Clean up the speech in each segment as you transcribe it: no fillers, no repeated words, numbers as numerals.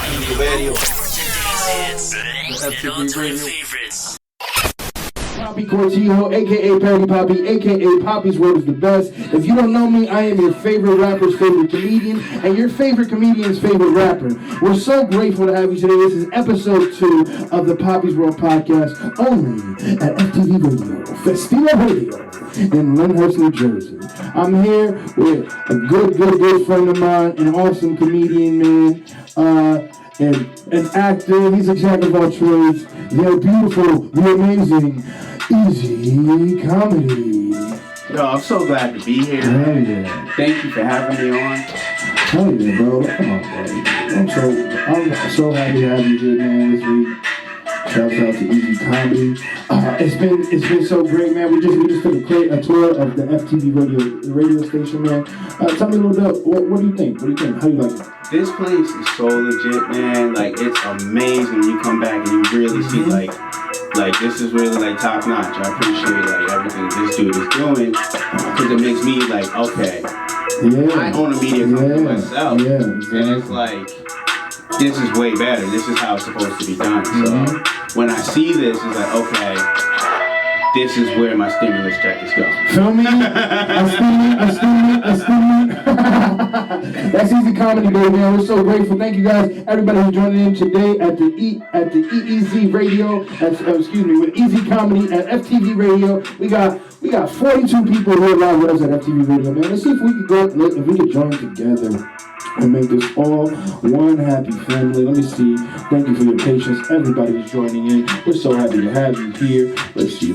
FtvRadio. FtvRadio. Poppy Cortijo, aka Parody Poppy, aka Poppy's World is the best. If you don't know me, I am your favorite rapper's favorite comedian, and your favorite comedian's favorite rapper. We're so grateful to have you today. This is episode 2 of the Poppy's World Podcast, only at FtvRadio, FtvRadio, in Lyndhurst, New Jersey. I'm here with a good friend of mine, an awesome comedian, man, and an actor. He's a jack of all trades. The beautiful, the amazing, Easy Comedy. Yo, I'm so glad to be here. Hell yeah. Thank you for having me on. Hell yeah, bro. Come on, bro. I'm so happy to have you here, man, this week. Shouts out to Easy Comedy. It's been so great, man. We just took a tour of the FtvRadio radio station, man. Tell me a little bit. What do you think? How do you like it? This place is so legit, man. Like, it's amazing. You come back and you really see like this is really like top notch. I appreciate like everything this dude is doing because it makes me like, okay, I own a media company myself, and it's like, this is way better. This is how it's supposed to be done. So when I see this, it's like, okay, this is where my stimulus check is going. Feel me? A stimulus. That's Easy Comedy, baby, man. We're so grateful. Thank you guys, everybody who's joining in today at the EEZ Radio. With Easy Comedy at FtvRadio. We got 42 people who are live with us at FtvRadio, man. Let's see if we could join together and make this all one happy family. Let me see. Thank you for your patience. Everybody who's joining in. We're so happy to have you here. Let's see.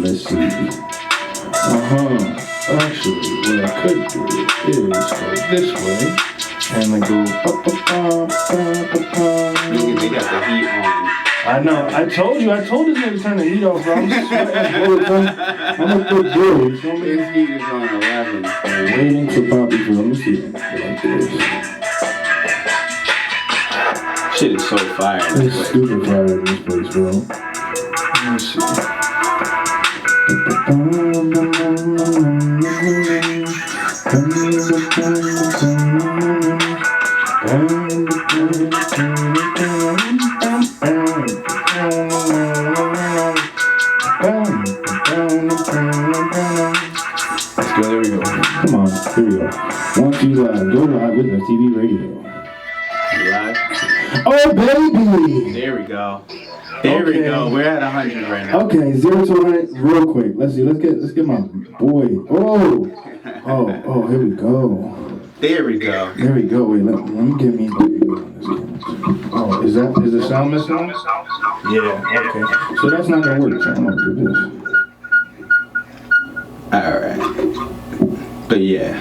Actually, what I could do is go this way and then go They got the heat on. I know. I told this nigga to turn the heat off, bro. I'm sweating. I'm a good boy. His heat is on 11. I'm waiting for Poppy. Let me see. Like this. Shit is so fire. It's stupid fire in this place, bro. Let me see. Let's go, there we go. Come on, here we go. 1, 2, live. Go live with FtvRadio. Live? Oh, baby! There we go. There we go. We're at 100 right now. Okay, 0 to 100, real quick. Let's see. Let's get my boy. Oh, here we go. There we go. There we go. Wait, let me get me. Oh, is the sound missing? Yeah. Okay. So that's not gonna work. So I'm gonna do this. All right. But yeah.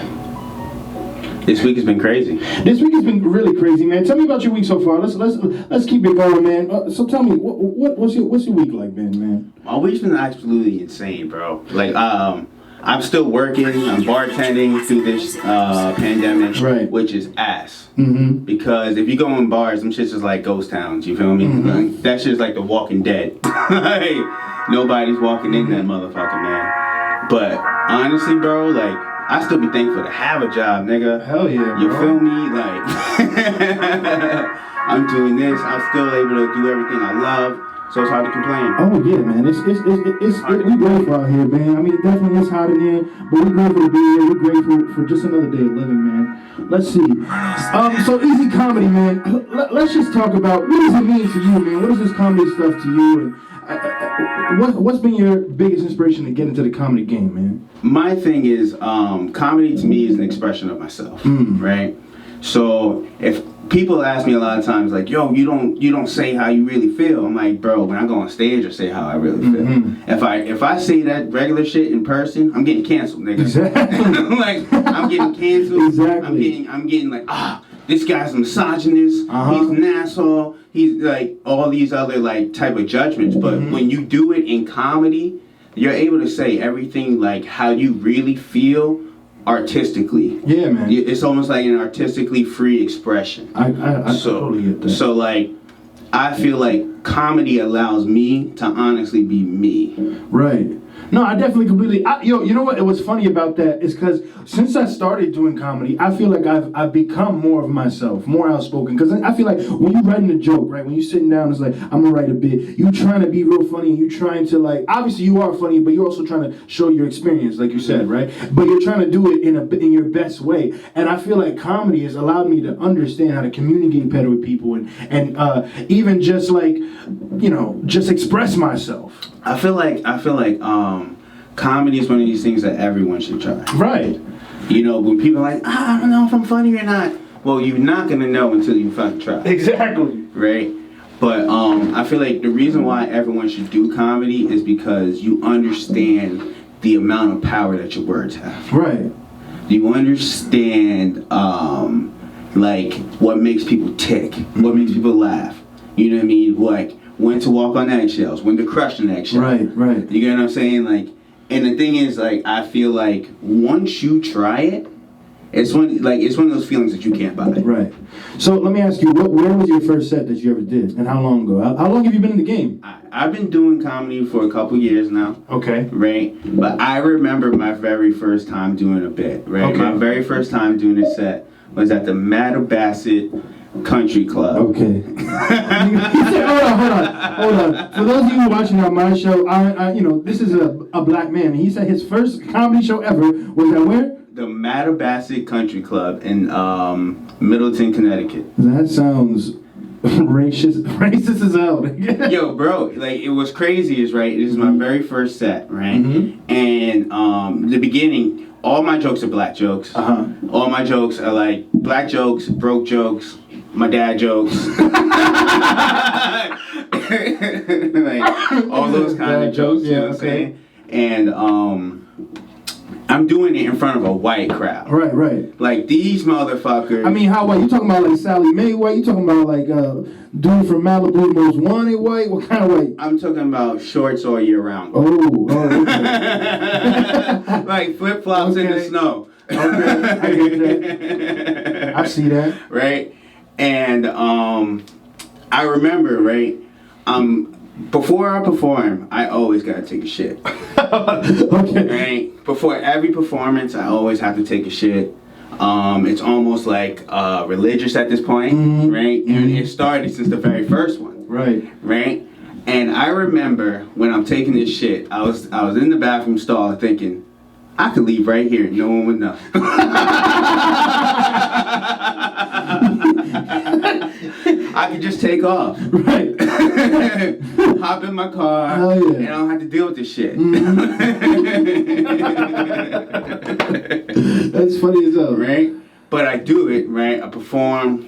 This week has been crazy. This week has been really crazy, man. Tell me about your week so far. Let's keep it going, man. So tell me, what's your week like been, man? My week's been absolutely insane, bro. Like, I'm still working. I'm bartending through this pandemic, right, which is ass. Mm-hmm. Because if you go in bars, them shits is like ghost towns. You feel me? Mm-hmm. Like, that shit's like The Walking Dead. Like, nobody's walking in that motherfucker, man. But honestly, bro, like, I still be thankful to have a job, nigga. Hell yeah, bro. You feel me? Like, I'm doing this. I'm still able to do everything I love. So it's hard to complain. Oh yeah, man. We grateful out here, man. I mean, it definitely is hot in here, but we're grateful to be here. We're grateful for just another day of living, man. Let's see. So Easy Comedy, man. Let's just talk about, what does it mean to you, man? What is this comedy stuff to you? And what's been your biggest inspiration to get into the comedy game, man? My thing is, comedy to me is an expression of myself, right? So if people ask me a lot of times, like, yo, you don't say how you really feel. I'm like, bro, when I go on stage, I say how I really feel. Mm-hmm. If I say that regular shit in person, I'm getting canceled, nigga. Exactly. Like, I'm getting canceled. Exactly. I'm getting like, this guy's a misogynist. He's an asshole. He's like all these other like type of judgments. But when you do it in comedy, you're able to say everything like how you really feel artistically. Yeah, man. It's almost like an artistically free expression. I totally get that. So like, I feel like comedy allows me to honestly be me. Right. No, I definitely completely. You know what? It was funny about that is because since I started doing comedy, I feel like I've become more of myself, more outspoken. Because I feel like when you're writing a joke, right? When you're sitting down, it's like I'm gonna write a bit. You trying to be real funny, and you trying to like. Obviously, you are funny, but you're also trying to show your experience, like you said, right? But you're trying to do it in your best way. And I feel like comedy has allowed me to understand how to communicate better with people, and even just like just express myself. I feel like comedy is one of these things that everyone should try. Right. When people are like, I don't know if I'm funny or not. Well, you're not gonna know until you fucking try. Exactly. Right. But I feel like the reason why everyone should do comedy is because you understand the amount of power that your words have. Right. You understand like what makes people tick, what makes people laugh. You know what I mean? Like when to walk on eggshells, when to crush an eggshell. Right. You get what I'm saying? Like, and the thing is, like, I feel like once you try it, it's one of those feelings that you can't buy. Right. So let me ask you, where was your first set that you ever did, and how long ago? How long have you been in the game? I've been doing comedy for a couple years now. Okay. Right. But I remember my very first time doing a bit. Right. Okay. My very first time doing a set was at the Bassett Country Club. Okay. Hold on. For those of you watching on my show, this is a black man. He said his first comedy show ever was at where? The Bassett Country Club in Middleton, Connecticut. That sounds racist as hell. Yo, bro, like it was crazy. Is right. This is my very first set, right? Mm-hmm. And the beginning, all my jokes are black jokes. All my jokes are like black jokes, broke jokes, my dad jokes. Like all those kind of jokes, you know what I'm saying? And I'm doing it in front of a white crowd. Right. Like these motherfuckers. I mean, how white? You talking about like Sally Mae white? You talking about like dude from Malibu Most Wanted white? What kind of white? I'm talking about shorts all year round. Okay. Like flip flops in the snow. Okay, I get that. I see that. Right, and I remember before I perform, I always gotta take a shit. Okay. Right? Before every performance, I always have to take a shit. It's almost like religious at this point, right? And it started since the very first one. Right? And I remember when I'm taking this shit, I was in the bathroom stall thinking, I could leave right here, no one would know. I could just take off. Right. Hop in my car. Hell yeah. And I don't have to deal with this shit. That's funny as hell. Right? But I do it, right? I perform.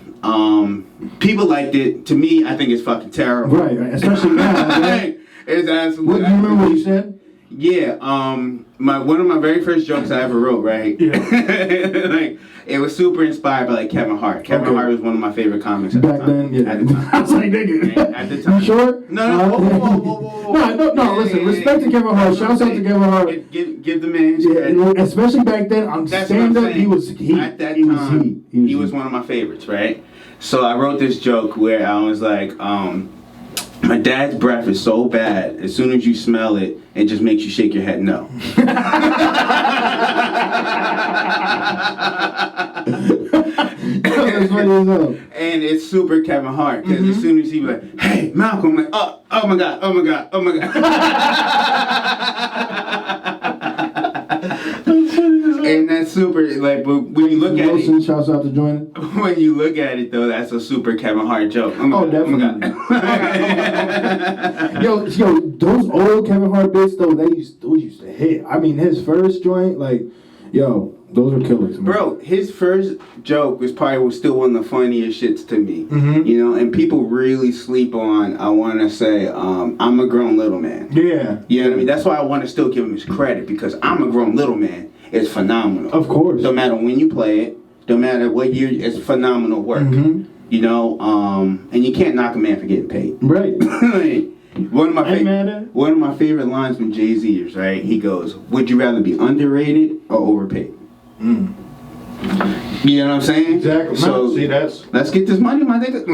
People liked it. To me, I think it's fucking terrible. Right. Especially now. Right? It's absolutely. Do you remember what you said? Yeah, one of my very first jokes I ever wrote, right? Yeah. Like it was super inspired by like Kevin Hart. Kevin Hart was one of my favorite comics at the time. Yeah. At the time. I was like, nigga. At the time. You sure? No. Whoa. No. Listen, respect to Kevin Hart. Shouts out to Kevin Hart. Give the man his credit. Yeah, especially back then on stand up, he was heat. At that time, he was one of my favorites, right? So I wrote this joke where I was like, my dad's breath is so bad, as soon as you smell it, it just makes you shake your head no. And it's super Kevin Hart, because as soon as he was like, hey, Malcolm, I'm like, oh my God. And that's super, like, but when you look at it, shouts out to join. When you look at it, though, that's a super Kevin Hart joke. Definitely. Yo, those old Kevin Hart bits, though, those used to hit. I mean, his first joint, like, those are killers, man. Bro, his first joke was still one of the funniest shits to me. Mm-hmm. And people really sleep on, I want to say, I'm a grown little man. Yeah. You know what I mean? That's why I want to still give him his credit, because I'm a grown little man. It's phenomenal. Of course. No matter when you play it, no matter what year, it's phenomenal work. Mm-hmm. And you can't knock a man for getting paid. Right. One of my favorite lines from Jay-Z is, right, he goes, would you rather be underrated or overpaid? You know what I'm saying? Exactly. So See, let's get this money, my nigga.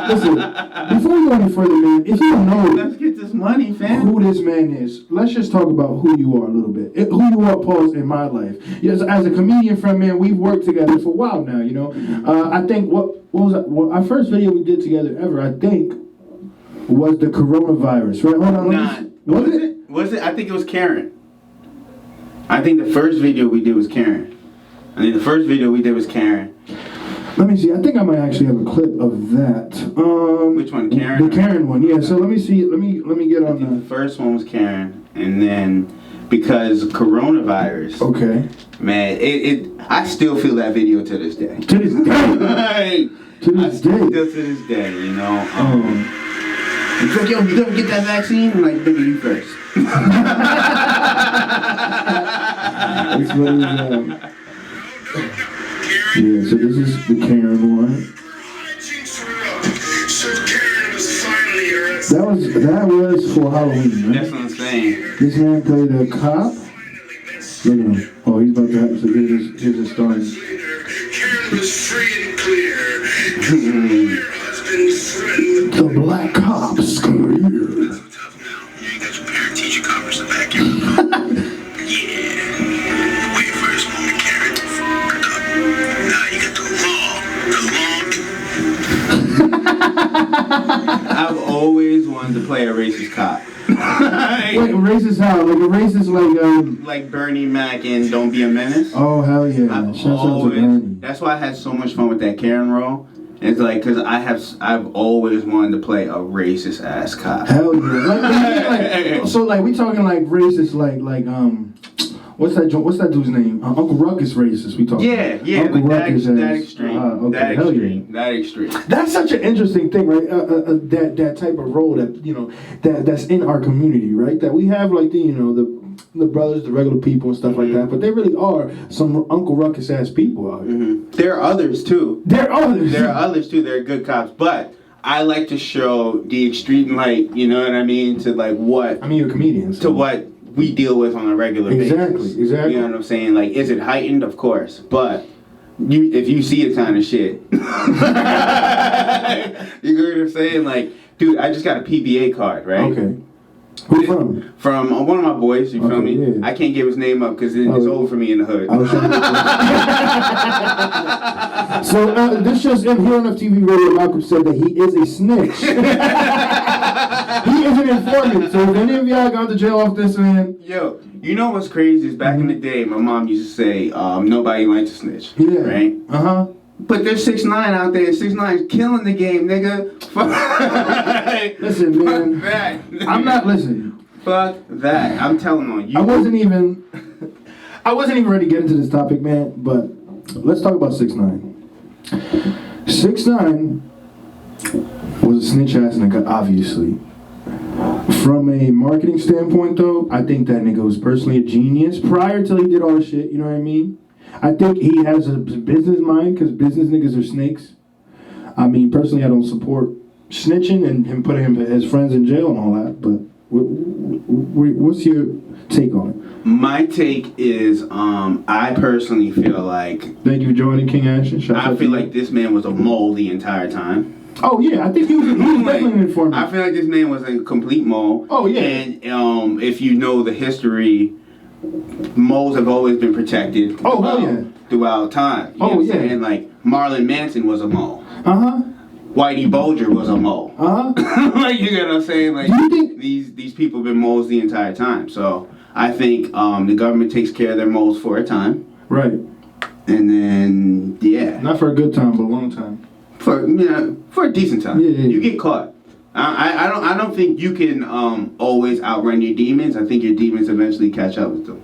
Listen. Before we go any further, man, if you don't know, let's get this money, fam. Who this man is, let's just talk about who you are a little bit. Who you are, Paul's in my life. Yes, as a comedian friend, man, we've worked together for a while now. You know, I think what was that? Well, our first video we did together ever, I think, was the coronavirus. Right? Hold on. Was it? Was it? I think it was Karen. I think the first video we did was Karen. Let me see. I think I might actually have a clip of that. Which one, Karen? The Karen one, yeah. So let me see. Let me get on that. The first one was Karen, and then because coronavirus. Okay. Man, I still feel that video to this day. To this day. To this day, you know. He's like, yo, you gonna get that vaccine? I'm like, nigga, you first. That's what yeah, so this is the Karen one. That was for Halloween, right? That's what I'm saying. This man played a cop. Look at him. Oh, he's about to have, so here's the story. Karen was free and clear. Your husband's friend. The black cop's career. You got your parent teacher conference in the backyard. Yeah. Wait for his moment, Karen. Now you got the law. I've always wanted to play a racist cop. Wait, racist how? Like a racist like Bernie Mac in Don't Be a Menace? Oh, hell yeah. That's why I had so much fun with that Karen role. It's like, cause I've always wanted to play a racist ass cop. Hell yeah. So we talking like racist what's that dude's name? Uncle Ruckus racist. We talking. Yeah, Uncle Ruckus that extreme. That extreme. That's such an interesting thing, right? That type of role that that's in our community, right? That we have the brothers, the regular people and stuff like that, but they really are some Uncle Ruckus ass people out here. Mm-hmm. There are others too. There are others too. They're good cops, but I like to show the extreme, you know what I mean, to what. I mean, you're comedians. To what we deal with on a regular basis. Exactly. You know what I'm saying? Is it heightened? Of course, but if you see the kind of shit, you know what I'm saying? Dude, I just got a PBA card, right? Okay. Who from? From one of my boys, you feel me? Yeah. I can't give his name up because it's over for me in the hood. So this just here on FtvRadio, Malcolm said that he is a snitch. He is an informant. So if any of y'all got to jail off this, man. Yo, you know what's crazy is back in the day, my mom used to say, nobody likes to snitch. Yeah. Right? Uh-huh. But there's 6ix9ine out there. 6ix9ine's killing the game, nigga. Listen, man. Fuck that. I'm not listening. Fuck that. I'm telling on you. I wasn't even ready to get into this topic, man. But let's talk about 6ix9ine. 6ix9ine was a snitch ass nigga, obviously. From a marketing standpoint, though, I think that nigga was personally a genius prior till he did all the shit. You know what I mean? I think he has a business mind because business niggas are snakes. I mean, personally, I don't support snitching and him putting his friends in jail and all that. But what's your take on it? My take is, I personally feel like. Thank you for joining King Action. I feel like this man was a mole the entire time. Oh yeah, I think he was definitely an informant. I feel like this man was a complete mole. Oh yeah. And if you know the history, moles have always been protected. Oh hell yeah. Throughout time. You know what I'm saying? Marlon Manson was a mole. Uh-huh. Whitey Bulger was a mole. Uh-huh. You know what I'm saying? Do you think these people have been moles the entire time. So I think the government takes care of their moles for a time. Right. And then not for a good time, but a long time. For a decent time. Yeah. You get caught. I don't think you can always outrun your demons. I think your demons eventually catch up with them.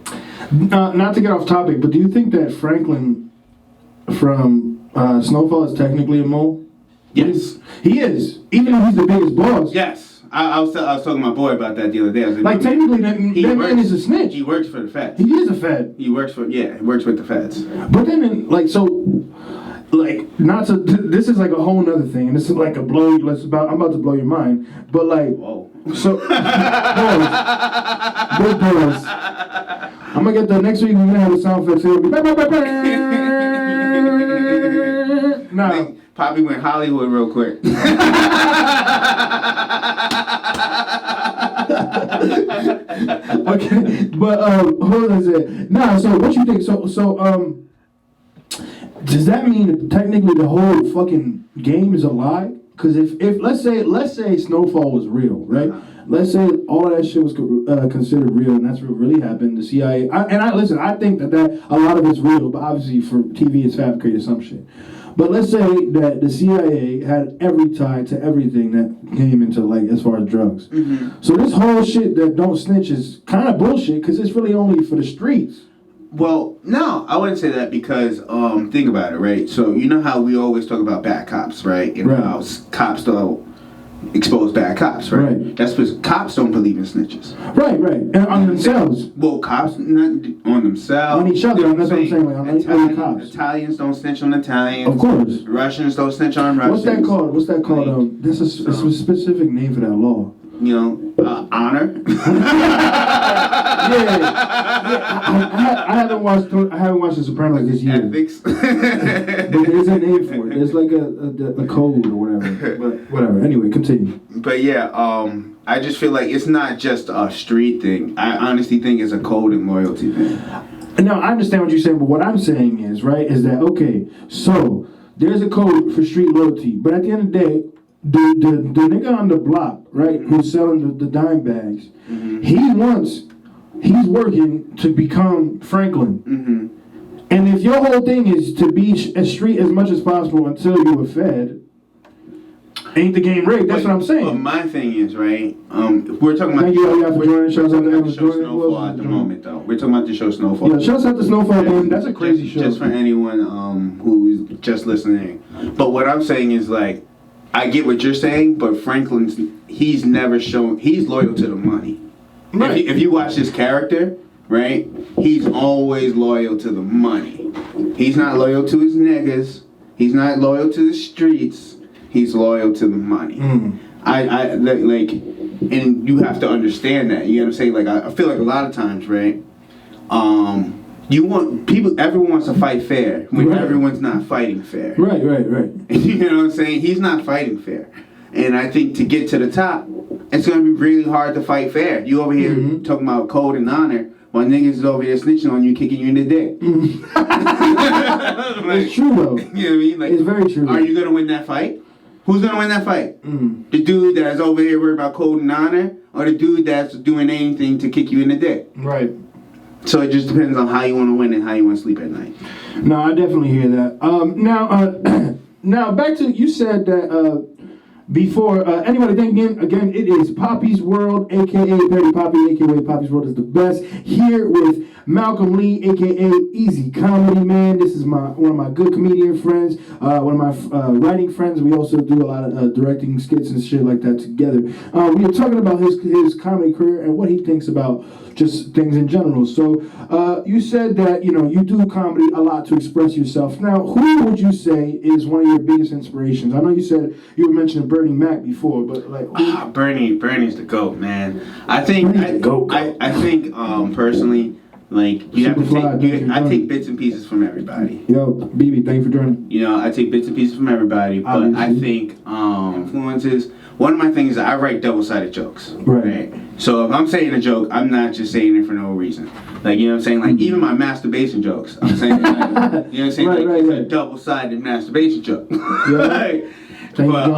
Not to get off topic, but do you think that Franklin from Snowfall is technically a mole? Yes. He is. Even though he's the biggest boss. Yes. I was talking to my boy about that the other day. I was technically, that man is a snitch. He works for the feds. He is a fed. He works with the feds. But then, not to. This is like a whole nother thing, and this is like a blow. I'm about to blow your mind. But whoa. So, big pause. I'm gonna get the next week. We're gonna have a sound effect. It'll be nah. Poppy went Hollywood real quick. Okay, but hold on a second. Nah, so what you think? So does that mean that technically the whole fucking game is a lie? Because if let's say Snowfall was real, right? Let's say all of that shit was considered real, and that's what really happened. The CIA, I think that a lot of it's real, but obviously for TV it's fabricated some shit. But let's say that the CIA had every tie to everything that came into, like, as far as drugs. Mm-hmm. So this whole shit that don't snitch is kind of bullshit because it's really only for the streets. Well, no, I wouldn't say that because, think about it, right? So you know how we always talk about bad cops, right? And how cops don't expose bad cops, right? That's because cops don't believe in snitches. Right. And on themselves. Well, cops not on themselves. On each other, that's what I'm saying. Like, on cops. Italians don't snitch on Italians. Of course. Russians don't snitch on Russians. What's that called? There's a specific name for that law. You know, honor. I haven't watched The Sopranos this year. Ethics. But there's a name for it. There's like a code or whatever. But whatever. Anyway, continue. But yeah, I just feel like it's not just a street thing. I honestly think it's a code and loyalty thing. No, I understand what you're saying, but what I'm saying is, right, is that, okay, so there's a code for street loyalty, but at the end of the day, the nigga on the block, right, who's selling the dime bags, he's working to become Franklin. Mm-hmm. And if your whole thing is to be as street as much as possible until you were fed, ain't the game rigged? That's what I'm saying. But my thing is, right, we're talking about the show Snowfall at the moment, though. We're talking about the show Snowfall. Yeah, shouts out to Snowfall, man. That's a crazy show. Just for anyone who's just listening. But what I'm saying is, like, I get what you're saying, but he's never shown, he's loyal to the money. Right. If you watch his character, right, he's always loyal to the money. He's not loyal to his niggas. He's not loyal to the streets. He's loyal to the money. Mm. I like, and you have to understand that. You know what I'm saying? Like, I feel like a lot of times, right, everyone wants to fight fair when everyone's not fighting fair. Right. You know what I'm saying? He's not fighting fair. And I think to get to the top, it's going to be really hard to fight fair. You over here talking about code and honor, while niggas is over here snitching on you, kicking you in the dick. Like, it's true, though. You know what I mean? Like, it's very true. Are you going to win that fight? Who's going to win that fight? The dude that's over here worried about code and honor, or the dude that's doing anything to kick you in the dick? Right. So it just depends on how you want to win and how you want to sleep at night. No, I definitely hear that. Now back to, you said that before anybody thinking, again, it is Poppy's World, aka Perry Poppy, aka Poppy's World is the best. Here with Malcolm Lee, aka Easy Comedy Man. This is one of my good comedian friends, one of my writing friends. We also do a lot of directing skits and shit like that together. We were talking about his comedy career and what he thinks about just things in general. So you said that you do comedy a lot to express yourself. Now, who would you say is one of your biggest inspirations? I know you said you were mentioning Bernie Mac before, but like Bernie's the GOAT, man. I think personally, like, you have to take. I take bits and pieces from everybody. Yo, BB, thank you for joining. I take bits and pieces from everybody, but obviously. I think influences. One of my things is I write double-sided jokes. Right. So if I'm saying a joke, I'm not just saying it for no reason. Like, you know what I'm saying? Like, even my masturbation jokes, I'm saying, like, you know what I'm saying? It's a double-sided masturbation joke. Yeah. But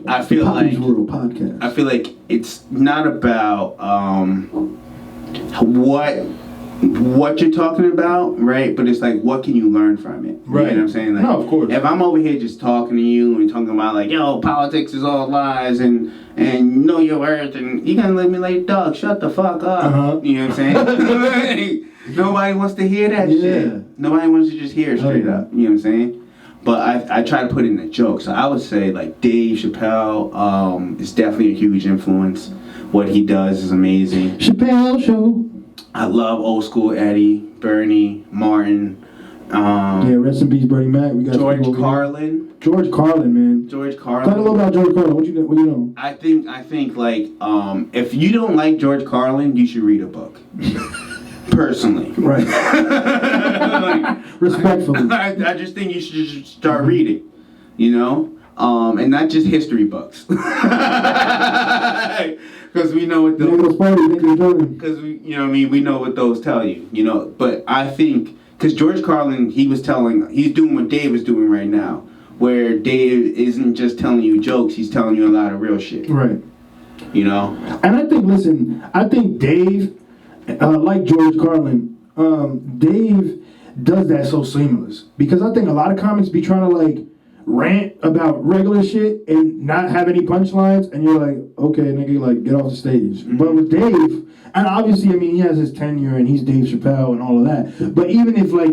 I feel like PAPISWORLD PODCAST. I feel like it's not about what you're talking about, right? But it's like, what can you learn from it? Right. You know what I'm saying? Like, no, of course. If I'm over here just talking to you and talking about, like, yo, politics is all lies and know your worth, and you gotta let me like, dog, shut the fuck up. Uh-huh. You know what I'm saying? Nobody wants to hear that shit. Nobody wants to just hear it straight up. You know what I'm saying? But I try to put in a joke. So I would say, like, Dave Chappelle is definitely a huge influence. What he does is amazing. Chappelle Show. I love old school Eddie, Bernie, Martin. Rest in peace, Bernie Mac. We got George Carlin. George Carlin, man. George Carlin. Talk a little about George Carlin. What you know? I think like if you don't like George Carlin, you should read a book. personally. Right. Respectfully. I just think you should just start reading, you know, and not just history books, because we know what those. Because you know what I mean, we know what those tell you, you know. But I think because George Carlin, he's doing what Dave is doing right now, where Dave isn't just telling you jokes, he's telling you a lot of real shit. Right. You know. And I think Dave, like George Carlin, Dave does that so seamless, because I think a lot of comics be trying to like rant about regular shit and not have any punchlines, and you're like, okay, nigga, like get off the stage. Mm-hmm. But with Dave, and obviously, I mean, he has his tenure and he's Dave Chappelle and all of that. But even if I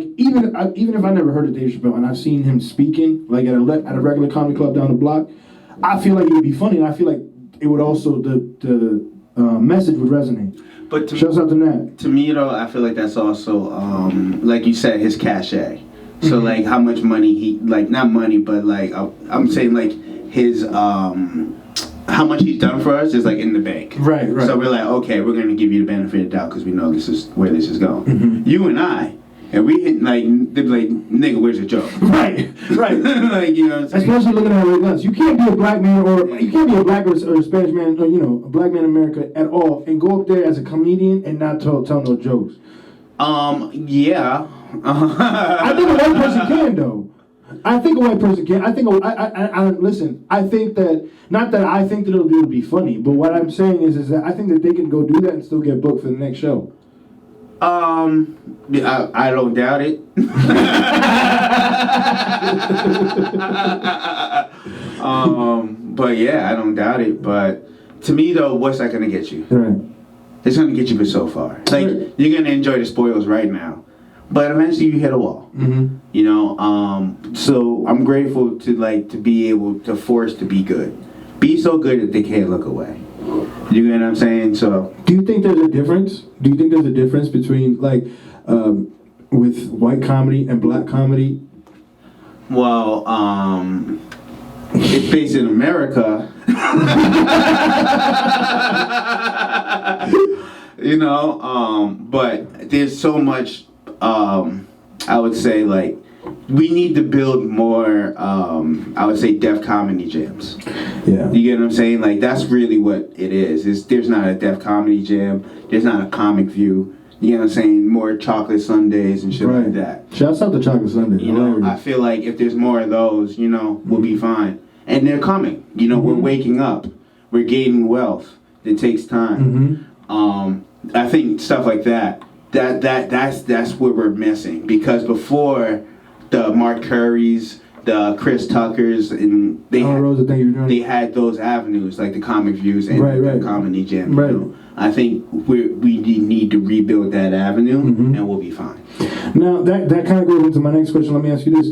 never heard of Dave Chappelle and I've seen him speaking like at a regular comedy club down the block, I feel like it would be funny. And I feel like it would also the message would resonate. But shouts out to Nat. To me, though, I feel like that's also like you said, his cachet. So like how much money he not money, but like I'm saying like his how much he's done for us is like in the bank. Right. So we're like, okay, we're gonna give you the benefit of the doubt because we know this is where this is going. Mm-hmm. You and I, and we hit like they'd be like, nigga, where's the joke? Right. Like, you know what I'm saying? Especially looking at it like us. You can't be a black man or you can't be a black or a Spanish man or, you know, a black man in America at all and go up there as a comedian and not tell no jokes. Yeah. I think a white person can, though. I think a white person can. I listen. I think that, not that I think that it'll be funny, but what I'm saying is that I think that they can go do that and still get booked for the next show. Yeah, I don't doubt it. But yeah, I don't doubt it. But to me, though, what's that gonna get you? Right. It's gonna get you but so far. Like you're gonna enjoy the spoils right now, but eventually you hit a wall. Mm-hmm. You know. So I'm grateful to be able to force to be good, be so good that they can't look away. You get what I'm saying? So. Do you think there's a difference? Between with white comedy and black comedy? Well, it's based in America. You know, but there's so much, I would say, like, we need to build more, I would say, deaf comedy jams. Yeah. You get what I'm saying? Like, that's really what it is. There's not a deaf comedy jam. There's not a comic view. You know what I'm saying? More chocolate sundaes and shit like that. Shouts out to chocolate sundaes. You know, I feel like if there's more of those, you know, we'll be fine. And they're coming. You know, we're waking up. We're gaining wealth. It takes time. I think stuff like that's where we're missing, because before the Mark Currys, the Chris Tuckers, and they had those avenues like the comic views and the comedy jam. Right. You know? I think we need to rebuild that avenue, and we'll be fine. Now that kind of goes into my next question. Let me ask you this: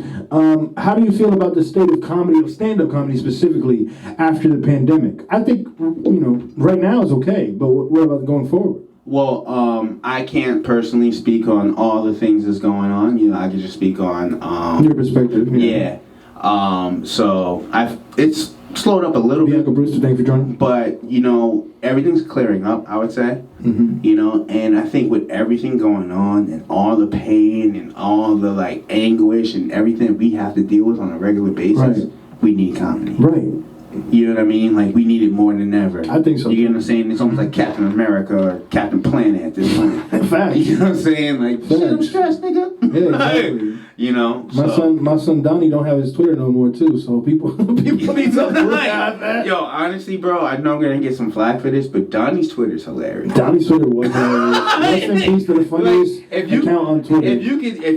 how do you feel about the state of comedy, of stand-up comedy specifically, after the pandemic? I think right now is okay, but what about going forward? Well, I can't personally speak on all the things that's going on. You know, I can just speak on your perspective. Yeah. So it's slowed up a little bit. Bianca Brewster, thanks for joining. But everything's clearing up, I would say. You know, and I think with everything going on and all the pain and all the anguish and everything we have to deal with on a regular basis, we need comedy. Right. You know what I mean? Like, we need it more than ever. I think so. You get what I'm saying? It's almost like Captain America or Captain Planet at this point. Facts. You know what I'm saying? Like, shit, I'm stressed, nigga. Yeah, exactly. You know? My son Donnie don't have his Twitter no more, too, so people need something to look at. Yo, honestly, bro, I know I'm going to get some flack for this, but Donnie's Twitter's hilarious. Donnie's Twitter was hilarious. Rest in peace to the funniest account on Twitter. If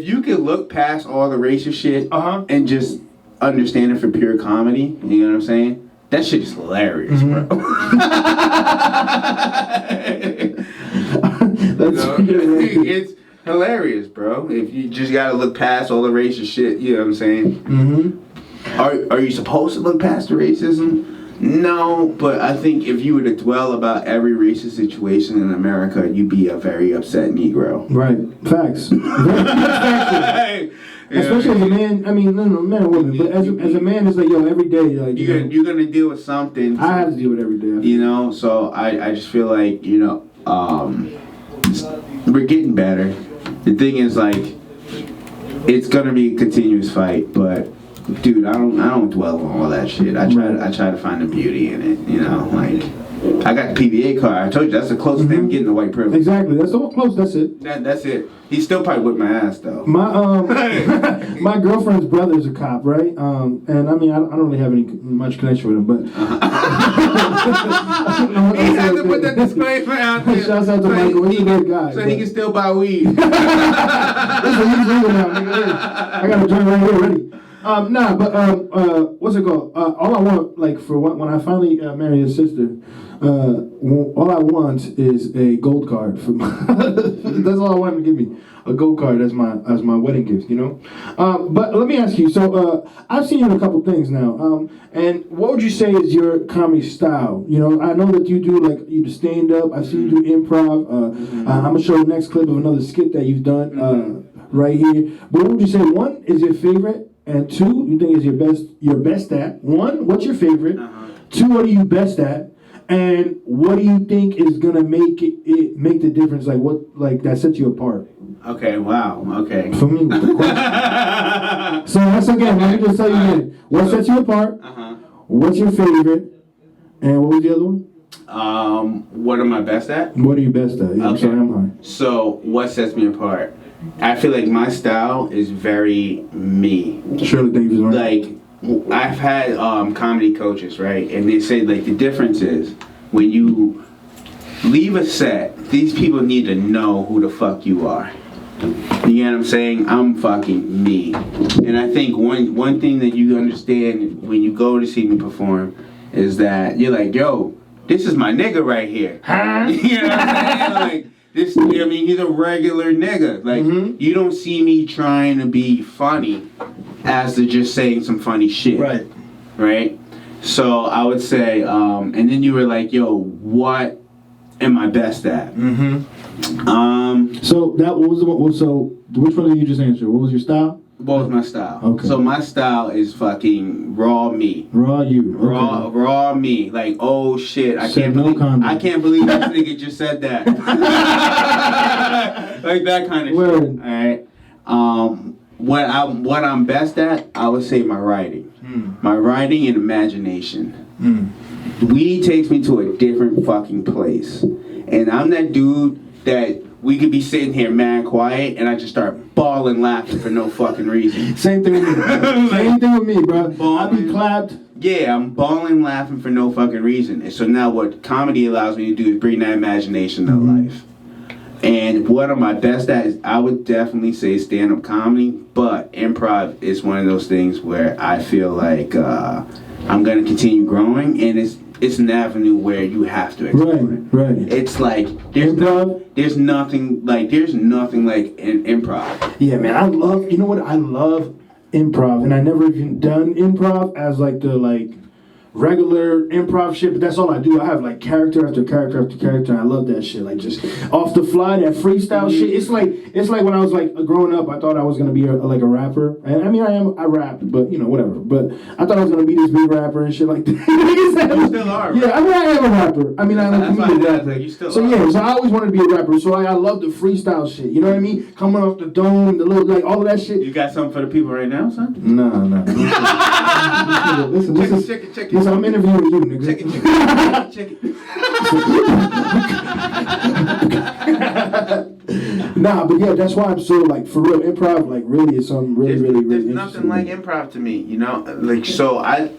you could look past all the racist shit and just understand it for pure comedy, you know what I'm saying? That shit is hilarious, bro. It's hilarious, bro. If you just gotta look past all the racist shit, you know what I'm saying? Are you supposed to look past the racism? No, but I think if you were to dwell about every racist situation in America, you'd be a very upset Negro. Right. Facts. Especially as a man, I mean, no, man or woman, but as a man, it's like, yo, every day, like, you're gonna deal with something. I have to deal with it every day. You know, so I just feel like, we're getting better. The thing is, like, it's gonna be a continuous fight, but dude, I don't dwell on all that shit. I try to find the beauty in it, you know, like. I got the PBA card. I told you that's the closest thing I'm getting to white privilege. Exactly. That's so close. That's it. That's it. He still probably whipped my ass though. My my girlfriend's brother is a cop, right? And I mean, I don't really have much connection with him, but he had to put that disclaimer out there. Shouts out to Michael. He's a good guy. So he can still buy weed. Listen, he's legal now, nigga. I got a joint right here ready. What's it called? All I want, like, for when I finally marry his sister, all I want is a gold card for my. That's all I want him to give me, a gold card as my wedding gift, you know. But let me ask you. So I've seen you in a couple things now. And what would you say is your comedy style? You know, I know that you do you do stand up. I've seen you do improv. I'm gonna show the next clip of another skit that you've done right here. But what would you say? One is your favorite. And two, you think is your best at? One, what's your favorite? Two, what are you best at? And what do you think is gonna make the difference? Like what, like that sets you apart? Okay. Wow. Okay. For me, with the question. So that's again. Let me just tell you again. What sets you apart? What's your favorite? And what was the other one? What am I best at? What are you best at? Yeah, okay. I'm high. So what sets me apart? I feel like my style is very me. Shirley Davis, right? Like, I've had comedy coaches, right? And they say, like, the difference is when you leave a set, these people need to know who the fuck you are. You get what I'm saying? I'm fucking me. And I think one thing that you understand when you go to see me perform is that you're like, yo, this is my nigga right here. Huh? You know what I'm saying? Like, this, I mean, he's a regular nigga. Like, you don't see me trying to be funny as to just saying some funny shit. Right. Right? So I would say, and then you were like, yo, what am I best at? So that was the one. So which one did you just answer? What was your style? What was my style? Okay. So my style is fucking raw me. Raw you. Okay. Raw me. Like, oh shit, I can't believe this nigga just said that. Like that kind of Word. shit. Alright. What I'm best at, I would say my writing. My writing and imagination. Weed takes me to a different fucking place. And I'm that dude that we could be sitting here mad quiet and I just start bawling laughing for no fucking reason. Same thing with me. Same thing with me, bro. I be clapped. Yeah, I'm bawling laughing for no fucking reason. And so now what comedy allows me to do is bring that imagination to life. And what am I best at is I would definitely say stand-up comedy, but improv is one of those things where I feel like I'm going to continue growing, and it's an avenue where you have to explore it. Right. It's like there's nothing like in improv. Yeah, man, I love improv, and I never even done improv as like the regular improv shit, but that's all I do. I have like character after character after character, and I love that shit. Like just off the fly, that freestyle shit. It's like when I was like growing up, I thought I was gonna be a rapper. And I mean, I rap, but you know, whatever. But I thought I was gonna be this big rapper and shit like that. You still are. Yeah, I mean, I am a rapper. I mean, I'm a comedian rapper. You still so are. yeah, so I always wanted to be a rapper. So I love the freestyle shit. You know what I mean? Coming off the dome, the little all of that shit. You got something for the people right now, son? No. Listen, check it. Listen, I'm interviewing you, nigga. Check it. Nah, but yeah, that's why I'm so for real. Improv really is something really There's nothing like improv to me, you know. Like so, I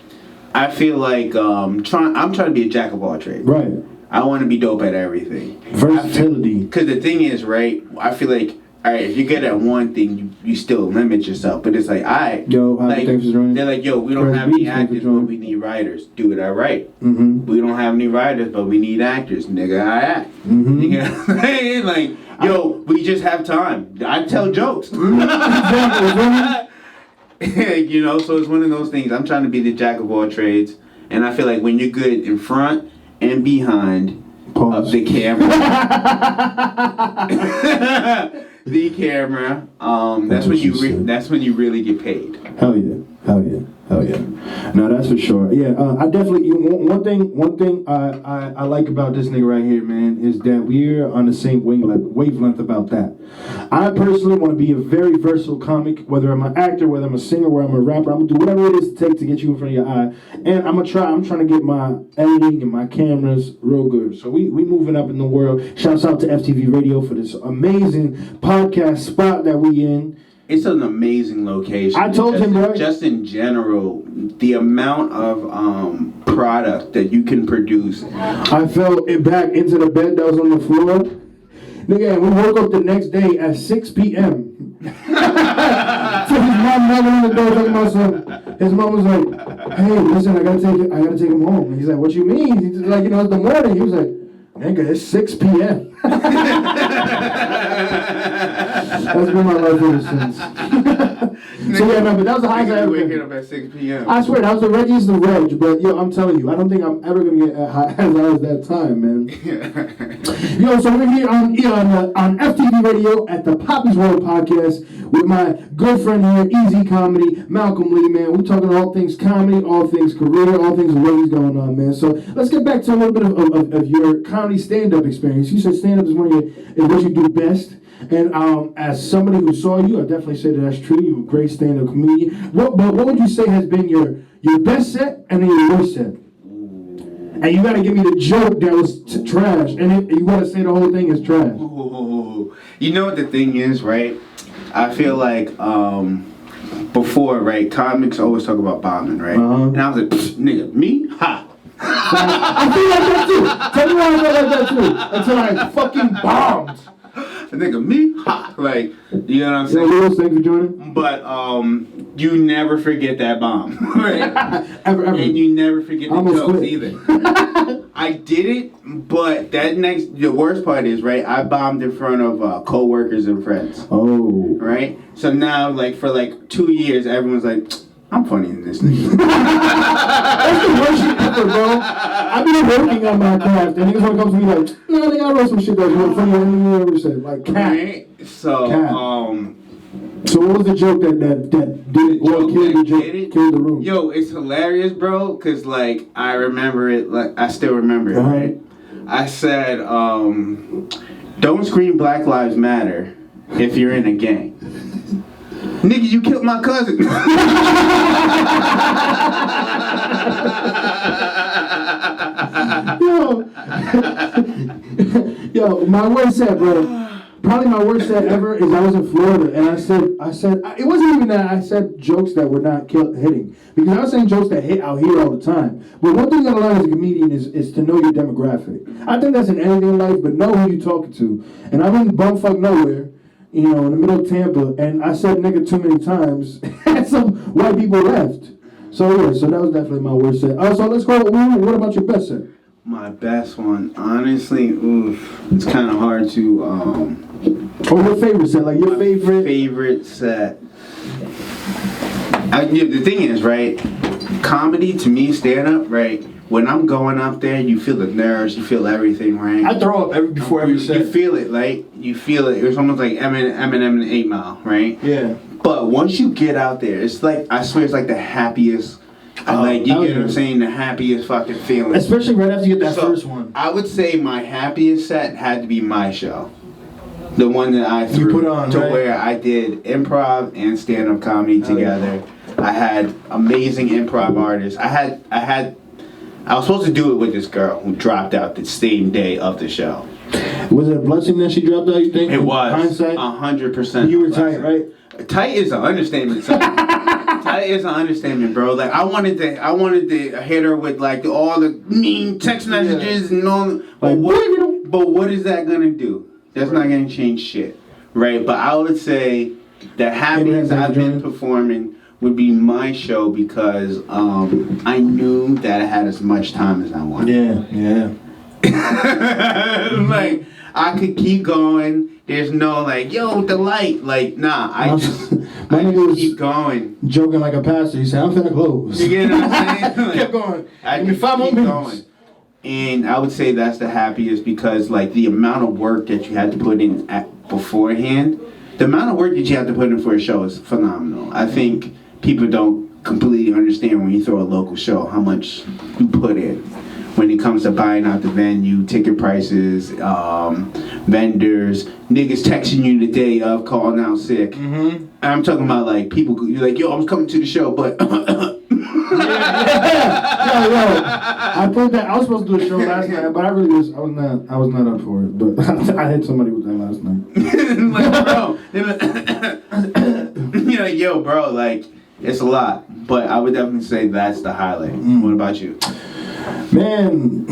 feel like I'm trying to be a jack of all trades. Right. I want to be dope at everything. Versatility. Because the thing is, right? I feel like. All right, if you're good at one thing, you still limit yourself. But it's like, they're like, yo, we don't have any actors, but we need writers. Do it, all right. We don't have any writers, but we need actors. Nigga, I act. You know what I'm saying? Like, yo, we just have time. I tell jokes. You know, so it's one of those things. I'm trying to be the jack of all trades. And I feel like when you're good in front and behind of the camera, that's when you really get paid. Hell yeah. Hell yeah. No, that's for sure. Yeah, I definitely. One thing I like about this nigga right here, man, is that we're on the same wavelength about that. I personally want to be a very versatile comic, whether I'm an actor, whether I'm a singer, whether I'm a rapper. I'm gonna do whatever it is to take to get you in front of your eye, and I'm trying to get my editing and my cameras real good. So we moving up in the world. Shouts out to FtvRadio for this amazing podcast spot that we in. It's an amazing location. I told him, bro. Just in general, the amount of product that you can produce. I fell back into the bed that was on the floor. Nigga, we woke up the next day at 6 p.m. So his mom knocking on the door talking about something. His mom was like, "Hey, listen, I gotta take him home." And he's like, "What you mean?" He's like, it's the morning. He was like, "Nigga, it's 6 p.m." That's been my life ever since. So yeah, no, but that was the highest I ever been. Waking up at 6 p.m. I swear, that was the reggiest the reg, but yo, I'm telling you, I don't think I'm ever gonna get as high as that time, man. Yo, so we're here on FtvRadio at the Poppy's World Podcast with my good friend here, Easy Comedy, Malcolm Lee, man. We're talking all things comedy, all things career, all things ways going on, man. So let's get back to a little bit of your comedy stand-up experience. You said stand-up is what you do best. And as somebody who saw you, I definitely say that's true. You're a great stand-up comedian. What would you say has been your best set and then your worst set? And you got to give me the joke that was trash, and you got to say the whole thing is trash. Ooh. You know what the thing is, right? I feel like before, right, comics always talk about bombing, right? And I was like, nigga, me? Ha! I feel like that too. Tell me why I feel like that too. Until I fucking bombed. Nigga, me? Ha! Like, you know what I'm saying? Thanks for joining. But you never forget that bomb, right? ever. And you never forget the jokes either. I did it, but the worst part is, right, I bombed in front of co-workers and friends. Oh. Right? So now, like, for 2 years, everyone's like, I'm funny in this nigga. That's the worst shit ever, bro. I've been working on my craft, and niggas want to come to me like, no, nigga, I wrote some shit that's more funny than you ever said. Like, cat. Right? So, So what was the joke that did it? Well, killed the room. Yo, it's hilarious, bro, because, like, I remember it, like, I still remember it, right? I said, don't scream Black Lives Matter if you're in a gang. Nigga, you killed my cousin. Yo, my worst set, bro. Probably my worst set ever is I was in Florida, and I said it wasn't even that I said jokes that were not hitting, because I was saying jokes that hit out here all the time. But one thing you gotta learn as a comedian is to know your demographic. I think that's in anything in life, but know who you're talking to. And I'm in bumfuck nowhere, in the middle of Tampa, and I said nigga too many times, and some white people left. So yeah, so that was definitely my worst set. So let's go. What about your best set? My best one, honestly, it's kind of hard to. Or your favorite set, like your favorite set. The thing is, right? Comedy to me, stand up, right? When I'm going up there, you feel the nerves, you feel everything, right? I throw up before every set. You feel it, right? You feel it. It's almost like Eminem in 8 Mile, right? Yeah. But once you get out there, it's like, I swear, it's like the happiest. You get what I'm saying? The happiest fucking feeling. Especially right after you get that first one. I would say my happiest set had to be my show. The one that I threw put on, to right? where I did improv and stand-up comedy together. Yeah. I had amazing improv artists. I was supposed to do it with this girl who dropped out the same day of the show. Was it a blessing that she dropped out, you think? It was. Hindsight? 100%. You were tight, right? Tight is an understatement, son. Tight is an understatement, bro. Like, I wanted to hit her with, like, all the mean text messages and all. But what is that gonna do? That's not gonna change shit, right? But I would say the happiest I've been performing would be my show, because I knew that I had as much time as I wanted. Yeah. Like, I could keep going. There's no like, yo, the light. Like, nah, I just keep going. Joking like a pastor. He said, I'm finna close. You get what I'm saying? Like, kept going. I just keep going. And I would say that's the happiest, because like the amount of work that you had to put in beforehand, the amount of work that you have to put in for a show is phenomenal. I think people don't completely understand when you throw a local show how much you put in. When it comes to buying out the venue, ticket prices, vendors, niggas texting you the day of, calling out sick. Mm-hmm. I'm talking about like people, you're like, yo, I'm coming to the show, but I put that. I was supposed to do a show last night, but I was not up for it. But I had somebody with that last night. Like, bro, you're like, yo, bro, like it's a lot. But I would definitely say that's the highlight. What about you? Man,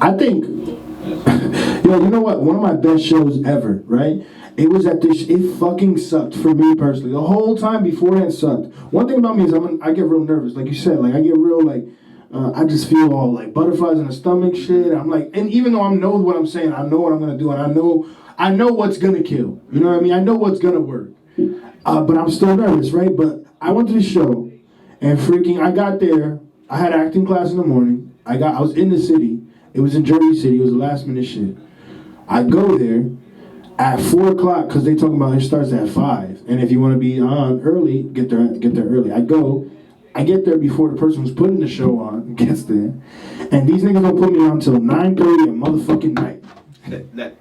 I think, you know what? One of my best shows ever, right? It was at this. It fucking sucked for me personally. The whole time before that sucked. One thing about me is I get real nervous, like you said. Like I get real like. I just feel all like butterflies in the stomach shit. I'm like, and even though I know what I'm saying, I know what I'm gonna do, and I know what's gonna kill. You know what I mean? I know what's gonna work. But I'm still nervous, right? But I went to the show, and I got there. I had acting class in the morning. I was in the city. It was in Jersey City. It was a last minute shit. I go there at 4 o'clock because they talking about it starts at 5. And if you want to be on early, get there early. I get there before the person who's putting the show on gets there. And these niggas don't put me on until 9:30 at motherfucking night.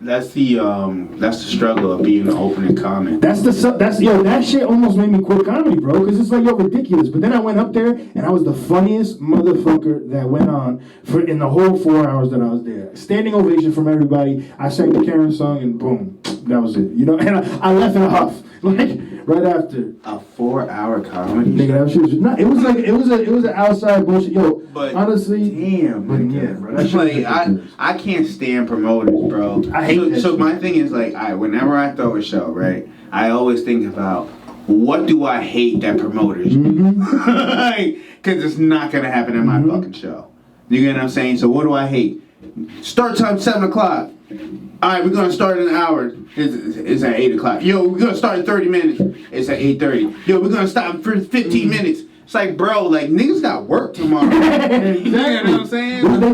That's the struggle of being an opening comic. That shit almost made me quit comedy, bro, because it's like, yo, ridiculous. But then I went up there and I was the funniest motherfucker that went on in the whole 4 hours that I was there. Standing ovation from everybody. I sang the Karen song and boom, that was it. You know, and I left in a huff, like right after. A 4-hour comedy. Nigga, that shit was it was an outside bullshit, yo. But honestly, damn, but yeah, bro. That shit I can't stand promoters, bro. I hate that So shit. my thing is like, whenever I throw a show, right, I always think about what do I hate that promoters do? Because it's not gonna happen in my fucking show. You get what I'm saying? So what do I hate? Start time 7 o'clock. All right, we're gonna start in an hour. It's at 8 o'clock. Yo, we're gonna start in 30 minutes. It's at 8:30. Yo, we're gonna stop for 15 minutes. It's like, bro, like niggas got work tomorrow. Exactly. You know what I'm saying? They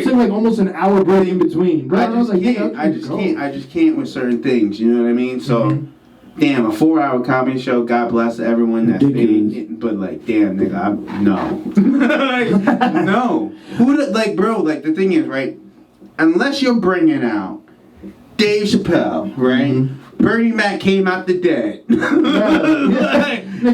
took like almost an hour break in between. Bro, I just can't with certain things. You know what I mean? So, damn, a 4-hour comedy show. God bless everyone that's paid. But like, damn, nigga, no, no. Who would like, bro? Like the thing is, right? Unless you're bringing out Dave Chappelle, right? Bernie Mac came out the dead.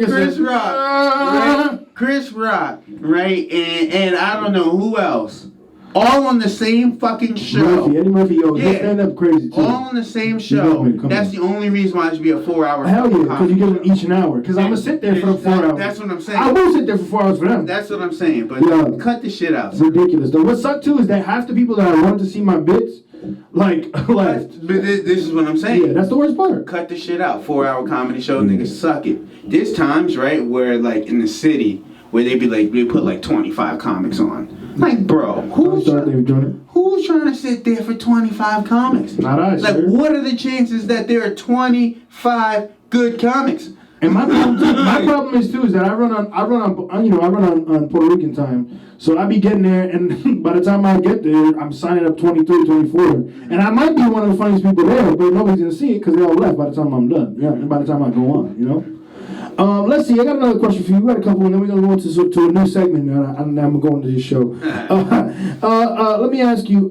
Chris Rock, right? Chris Rock, right? And I don't know who else. All on the same fucking show. Eddie Murphy, yo, yeah. Stand up crazy too. All on the same show. That's the only reason why it should be a 4-hour. Hell yeah, because you give them each an hour. Because I'm gonna sit there for the 4 hours. That's what I'm saying. I will sit there for 4 hours for them. That's what I'm saying. But cut the shit out. It's ridiculous. Though what sucked too is that half the people that I wanted to see my bits, like. But this is what I'm saying. Yeah, that's the worst part. Cut the shit out. 4-hour comedy show, niggas suck it. There's times, right, where like in the city, where they put like 25 comics on. Like, bro, who's trying to sit there for 25 comics? Not us. Like, what are the chances that there are 25 good comics? And my problem is too is that I run on Puerto Rican time, so I be getting there, and by the time I get there, I'm signing up 23, 24, and I might be one of the funniest people there, but nobody's gonna see it because they all left by the time I'm done. Yeah, and by the time I go on, you know. Let's see. I got another question for you. We got a couple, and then we're gonna go to a new segment. I'm going to this show. Let me ask you.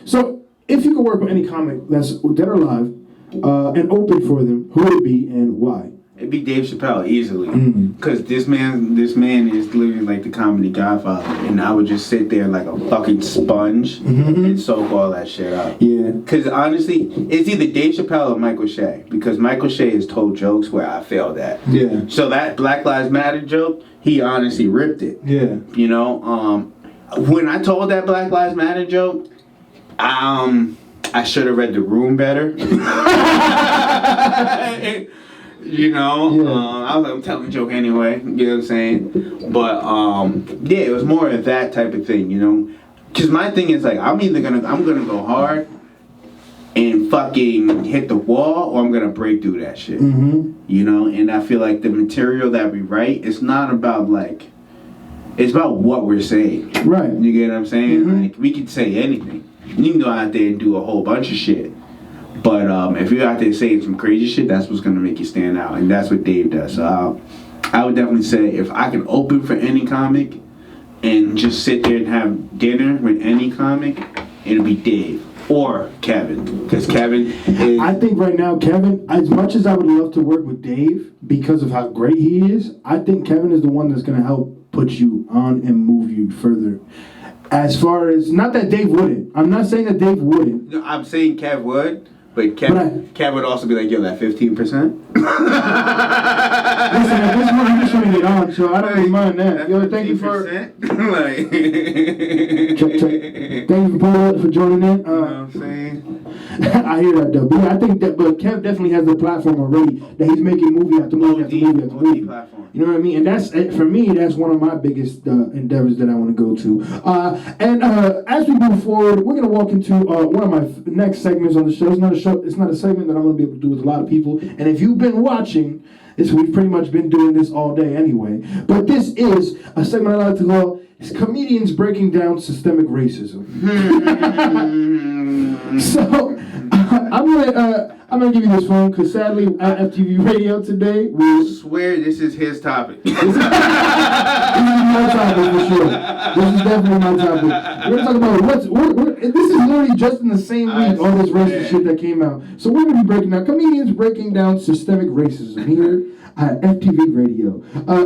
So, if you could work with any comic that's dead or alive, and open for them, who would it be and why? It'd be Dave Chappelle easily, because this man is literally like the comedy godfather, and I would just sit there like a fucking sponge and soak all that shit up. Yeah. Because honestly, it's either Dave Chappelle or Michael Shea, because Michael Shea has told jokes where I failed at. Yeah. So that Black Lives Matter joke, he honestly ripped it. Yeah. You know, when I told that Black Lives Matter joke, I should have read the room better. You know, I'm telling a joke anyway. You know what I'm saying? But yeah, it was more of that type of thing. You know, because my thing is like I'm gonna go hard and fucking hit the wall, or I'm gonna break through that shit. You know, and I feel like the material that we write, it's not about like, it's about what we're saying. Right. You get what I'm saying? Like we can say anything. You can go out there and do a whole bunch of shit. But if you're out there saying some crazy shit, that's what's gonna make you stand out, and that's what Dave does. So I would definitely say if I can open for any comic and just sit there and have dinner with any comic, it'll be Dave or Kevin. Because Kevin is... I think right now, Kevin, as much as I would love to work with Dave because of how great he is, I think Kevin is the one that's going to help put you on and move you further. As far as, not that Dave wouldn't. I'm not saying that Dave wouldn't. No, I'm saying Kev would. But Kev would also be like, yo, that 15%? Listen, at this point, I'm just trying to get on, so I don't really mind that. Yo, thank you for... like... Thank you for joining in. You know what I'm saying? I hear that, though. But yeah, I think that, but Kev definitely has the platform already that he's making movie after movie after movie after movie. Platform. You know what I mean? And that's, for me, that's one of my biggest endeavors that I want to go to. And as we move forward, we're going to walk into one of my next segments on the show. It's not a segment that I'm going to be able to do with a lot of people. And if you've been watching, we've pretty much been doing this all day anyway. But this is a segment I like to call Comedians Breaking Down Systemic Racism. So, I'm gonna give you this phone because sadly at FtvRadio today I swear this is his topic. This is my topic for sure. This is definitely my topic. We're gonna talk about this is literally just in the same week all this racist shit that came out. So we're gonna be breaking down comedians breaking down systemic racism here at FtvRadio.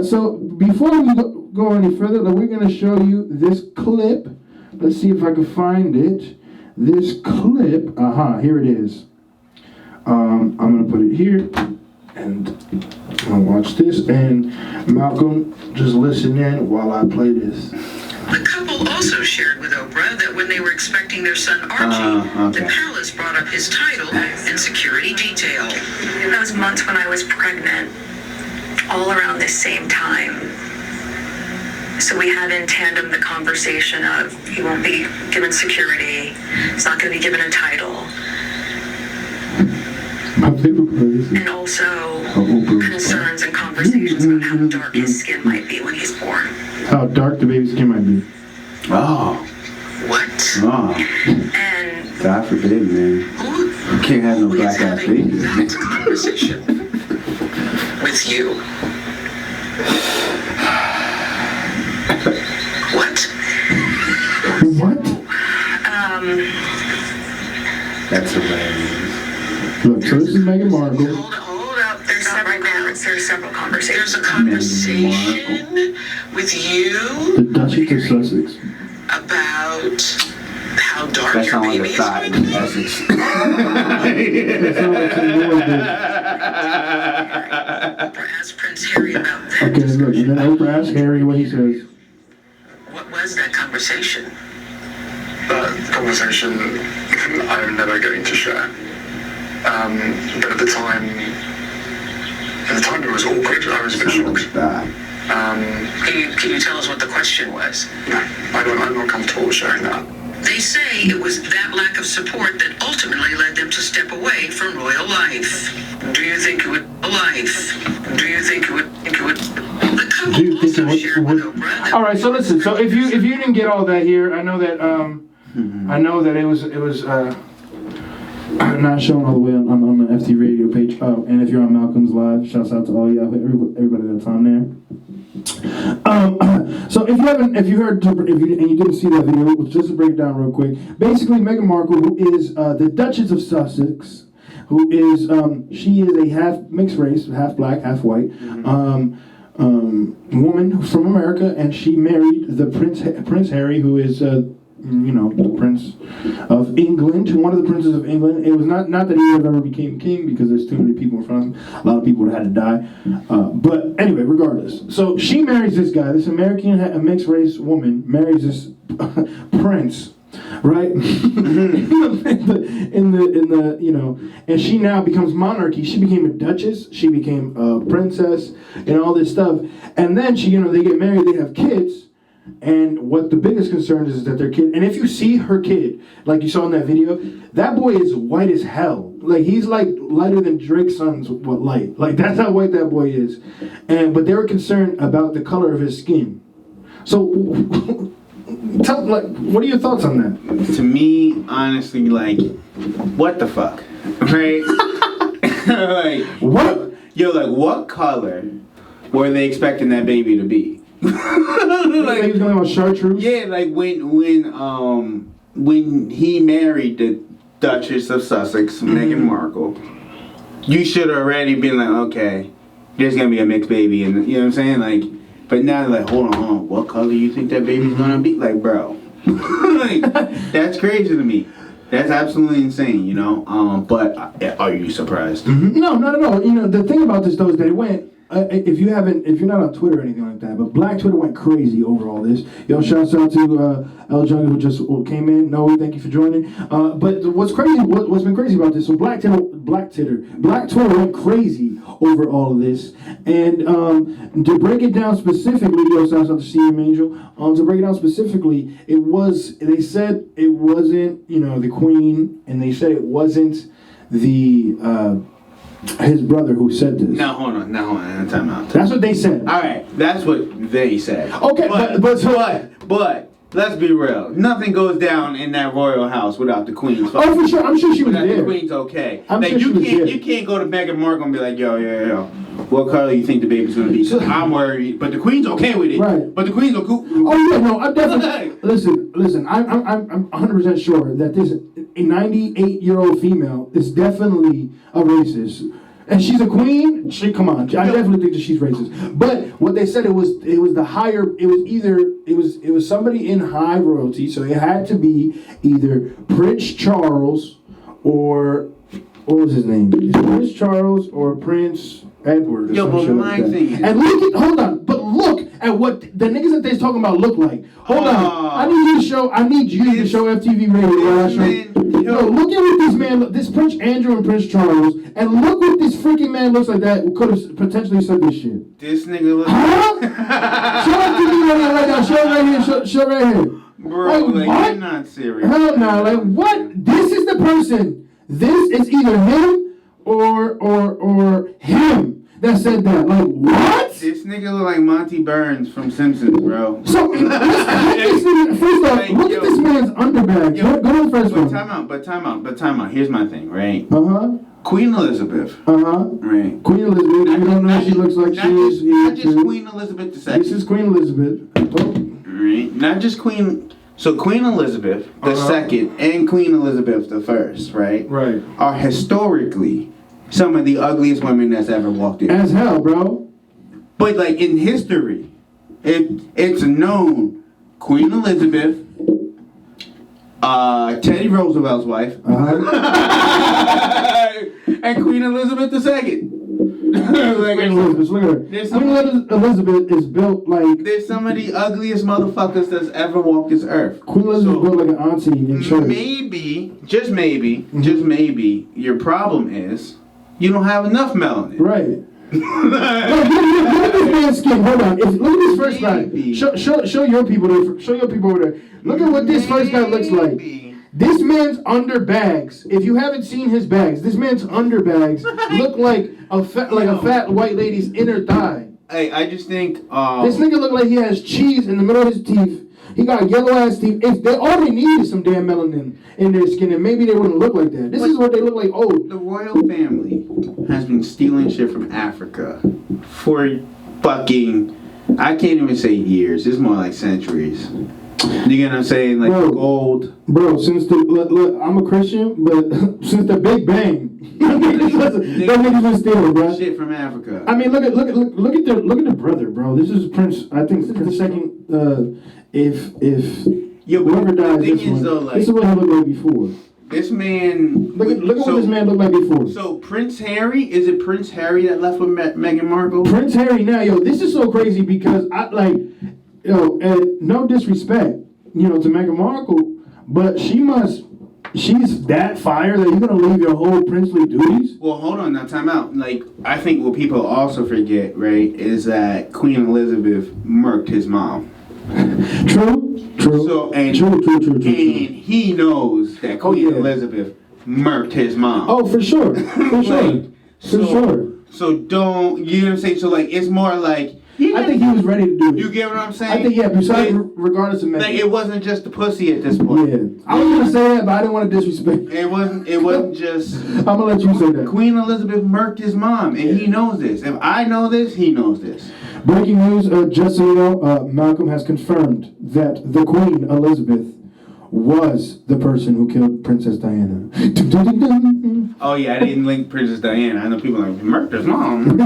So before we go any further, we're gonna show you this clip. Let's see if I can find it. This clip, here it is. I'm gonna put it here, and I'll watch this. And Malcolm, just listen in while I play this. The couple also shared with Oprah that when they were expecting their son Archie, the palace brought up his title and security detail. Those months when I was pregnant, all around this same time. So we had in tandem the conversation of he won't be given security, he's not going to be given a title. And also concerns and conversations about how dark his skin might be when he's born. How dark the baby's skin might be. Oh. What? Oh. And God forbid, man. You can't have no black ass baby. That conversation with you. What? What? That's hilarious. Look, so this is Meghan Markle. Hold up. there's several conversations. There's a conversation with you. The Duchess of Sussex. About how dark That your sounds like baby a is thought going in to be. Essex. That sounds like some Lord did. Oprah asked Prince Harry about that. Okay, look, and then Oprah asks Harry what he says. What was that conversation? That conversation I'm never going to share. But at the time it was awkward. I was a bit shocked. Can you tell us what the question was? I'm not comfortable with sharing that. They say it was that lack of support that ultimately led them to step away from royal life. Do you think it would Do you think it would The couple Do you think also it shared would? with Oprah that All right, so listen. So if you didn't get all that here, I know that it was not shown all the way on the FtvRadio page. Oh, and if you're on Malcolm's Live, shouts out to all y'all, everybody that's on there. So if you didn't see that video, just to break it down real quick. Basically, Meghan Markle, who is the Duchess of Sussex, who is she is a half mixed race, half black, half white, woman from America, and she married the Prince Harry, who is the Prince of England, one of the princes of England. It was not that he ever became king, because there's too many people in front of him. A lot of people would have had to die. But anyway, regardless. So she marries this guy, this American mixed race woman, marries this prince, right? And she now becomes monarchy. She became a duchess. She became a princess, and all this stuff. And then they get married. They have kids. And what the biggest concern is that their kid, and if you see her kid, like you saw in that video, that boy is white as hell. Like, he's like lighter than Drake's son's light. Like, that's how white that boy is. But they were concerned about the color of his skin. So, what are your thoughts on that? To me, honestly, what the fuck? Right? What? Yo, what color were they expecting that baby to be? Like he was going about chartreuse? Yeah, like when he married the Duchess of Sussex, Meghan Markle, you should have already been like, okay, there's gonna be a mixed baby, and you know what I'm saying? Like, but now they're like, hold on, what color do you think that baby's gonna be? Like, bro, like, that's crazy to me. That's absolutely insane, you know. But are you surprised? No, not at all. You know, the thing about this though is that it went. If you're not on Twitter or anything like that, but Black Twitter went crazy over all this. Yo, shouts out to El Jungle who just came in. Noe, thank you for joining. But what's been crazy about this? So Black Twitter went crazy over all of this. And to break it down specifically, yo, shouts out to CM Angel. To break it down specifically, they said it wasn't, the Queen, and they said it wasn't the his brother who said this. Now hold on, time out. That's what they said. All right, that's what they said. Okay, but let's be real. Nothing goes down in that royal house without the Queen's. Oh, for sure. I'm sure she was there. The Queen's okay. I'm sure she was there. You can't go to Meghan Markle and be like, yo. What color do you think the baby's gonna be? I'm worried, but the Queen's okay with it. Right. But the Queen's okay. Oh yeah, no, I'm definitely. Listen. I'm 100% sure that this a 98-year-old female is definitely a racist. And she's a queen. Come on. I definitely think that she's racist. But what they said it was the higher. It was somebody in high royalty. So it had to be either Prince Charles or what was his name? Prince Charles or Prince Edward. Or but my thing is, and look at what the niggas that they're talking about look like. Hold on. I need you to show FtvRadio. Look at what this man, this Prince Andrew and Prince Charles, and look what this freaking man looks like that could have potentially said this shit. This nigga looks. Huh? Show FtvRadio right now. Show right here. Show right here. Bro, like you're not serious. Hell no. Like what? This is the person. This is either him or him that said that. Like what? This nigga look like Monty Burns from Simpsons, bro. So first off, look at this man's underbag. Go to the first one. But time out. Here's my thing, right? Queen Elizabeth. Right. Queen Elizabeth. You don't know what she looks like. Not just Queen Elizabeth II. This is Queen Elizabeth. Right. Not just Queen. So Queen Elizabeth II and Queen Elizabeth I, right? Right. Are historically some of the ugliest women that's ever walked in. As hell, bro. But like in history, it's known Queen Elizabeth, Teddy Roosevelt's wife, and Queen Elizabeth II. Queen Elizabeth, look at her. Queen Elizabeth is built like. There's some of the ugliest motherfuckers that's ever walked this earth. Queen Elizabeth built like an auntie in church. Maybe, just maybe, your problem is you don't have enough melanin. Right. Look at this man's skin. Hold on. Look at this first guy. Show your people there. Show your people over there. Look at what this first guy looks like. This man's underbags. If you haven't seen his bags, this man's underbags look like a fat white lady's inner thigh. Hey, I just think this nigga look like he has cheese in the middle of his teeth. He got yellow ass teeth. If they all they need is some damn melanin in their skin, and maybe they wouldn't look like that. This is what they look like. Oh, the royal family has been stealing shit from Africa for fucking, I can't even say years. It's more like centuries. You get what I'm saying? Like gold. Bro, since look, I'm a Christian, but since the Big Bang, that nigga's been stealing, bro. Shit from Africa. I mean, look at the brother, bro. This is Prince. I think the second. If whoever dies, this is what he looked like before. This man. Look at what this man looked like before. So Prince Harry, is it Prince Harry that left with Meghan Markle? Prince Harry now, this is so crazy because and no disrespect, to Meghan Markle, but she's that fire that you're gonna leave your whole princely duties? Well, hold on, now time out. Like, I think what people also forget, right, is that Queen Elizabeth murked his mom. True. So, and he knows that Queen Elizabeth murked his mom. Oh, for sure. Sure. So don't, you know what I'm saying? So like, it's more like, I think he was ready to do it. You get what I'm saying? I think, besides, regardless of Meghan. Like, it wasn't just the pussy at this point. Yeah. I was going to say that, but I didn't want to disrespect. It wasn't just... I'm going to let you say that. Queen Elizabeth murked his mom, and he knows this. If I know this, he knows this. Breaking news, just so you know, Malcolm has confirmed that the Queen Elizabeth was the person who killed Princess Diana. Oh yeah, I didn't link Princess Diana. I know people like murder's mom.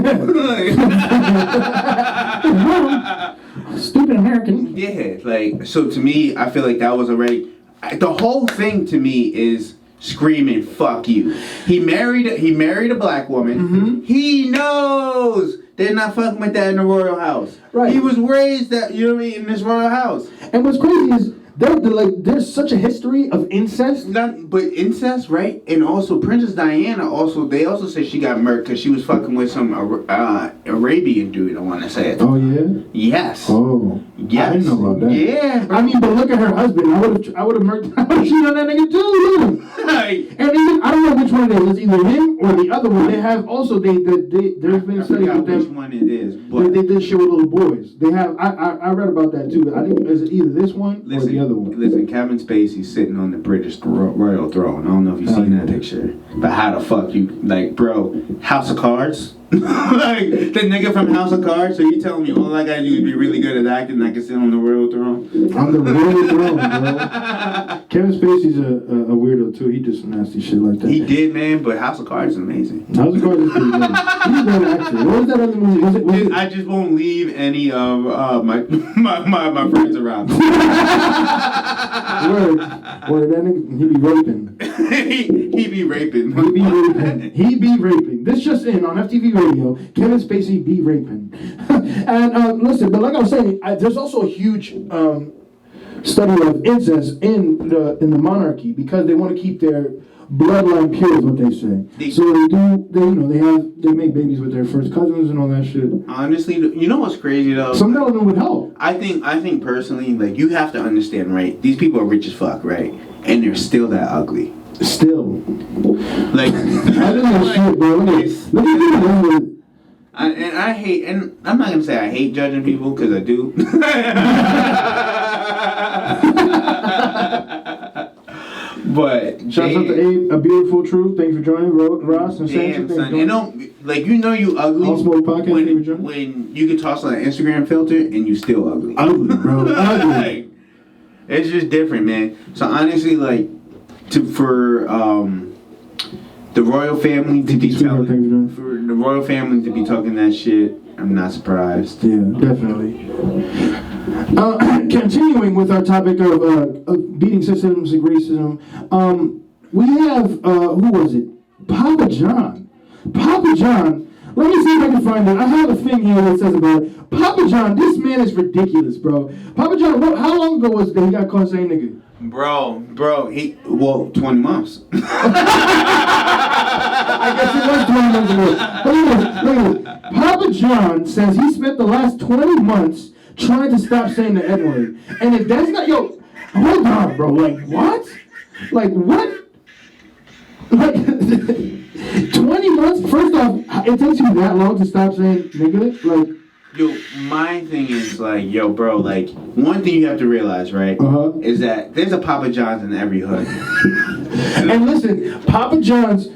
Stupid American. Yeah, like, so to me, I feel like that was already, the whole thing to me is screaming, fuck you. He married a black woman. Mm-hmm. He knows they're not fucking with that in the royal house. Right. He was raised that, you know what I mean, in this royal house. And what's crazy is there's such a history of incest. But incest, right? And also Princess Diana, they also say she got murdered because she was fucking with some Arabian dude, I want to say it. Oh yeah. Yes. Oh. Yes. I didn't know about that. Yeah. I mean, but look at her husband. I would have murdered. I would have cheated on that nigga too. And even I don't know which one it is. It's either him or the other one. They have also there's been studies with them. Which one it is? But They did shit with little boys. They have. I read about that too. I think is it either this one or the other one. Listen, Kevin Spacey's sitting on the British royal throne. I don't know if you've seen that picture. But how the fuck you, like, bro, House of Cards? Like, the nigga from House of Cards? So you telling me all I gotta do is be really good at acting and I can sit on the royal throne? On the royal throne, bro. Kevin Spacey's a weirdo too. He did some nasty shit like that. He did, man, but House of Cards is amazing. House of Cards is pretty good. He's a great actor. What was that other movie? Was it? I just won't leave any of my friends around. Word, that nigga, he be raping. he be raping. He be raping. This just in on FtvRadio. Kevin Spacey be raping. And listen, but like I was saying, there's also a huge study of incest in the monarchy because they want to keep their bloodline pure, is what they say. So they make babies with their first cousins and all that shit. Honestly, you know what's crazy though? Some of them would help. I think personally, like, you have to understand, right? These people are rich as fuck, right? And they're still that ugly. Still. Like, I don't know shit, bro. Look at I hate, and I'm not gonna say I hate judging people because I do. But shouts out to Abe, A Beautiful Truth. Thanks for joining, Ross and Sam. Damn, son. You ugly All Smoke Podcast, when you can toss on an Instagram filter and you still ugly. Ugly, bro. Ugly. It's just different, man. So honestly, like, for the royal family to be talking that shit, I'm not surprised. Yeah, definitely. Continuing with our topic of beating systems and racism, we have who was it? Papa John. Papa John. Let me see if I can find it. I have a thing here that says about it. Papa John. This man is ridiculous, bro. Papa John. How long ago was that he got caught saying nigga? Bro, 20 months. I guess it was 20 months ago. But look at this. Papa John says he spent the last 20 months trying to stop saying the N-word. And if that's not, hold on, bro. Like, what? Like, what? Like, 20 months? First off, it takes you that long to stop saying nigga? Like, yo, my thing is, like, yo, bro, like, one thing you have to realize, right, is that there's a Papa John's in every hood. And listen, Papa John's,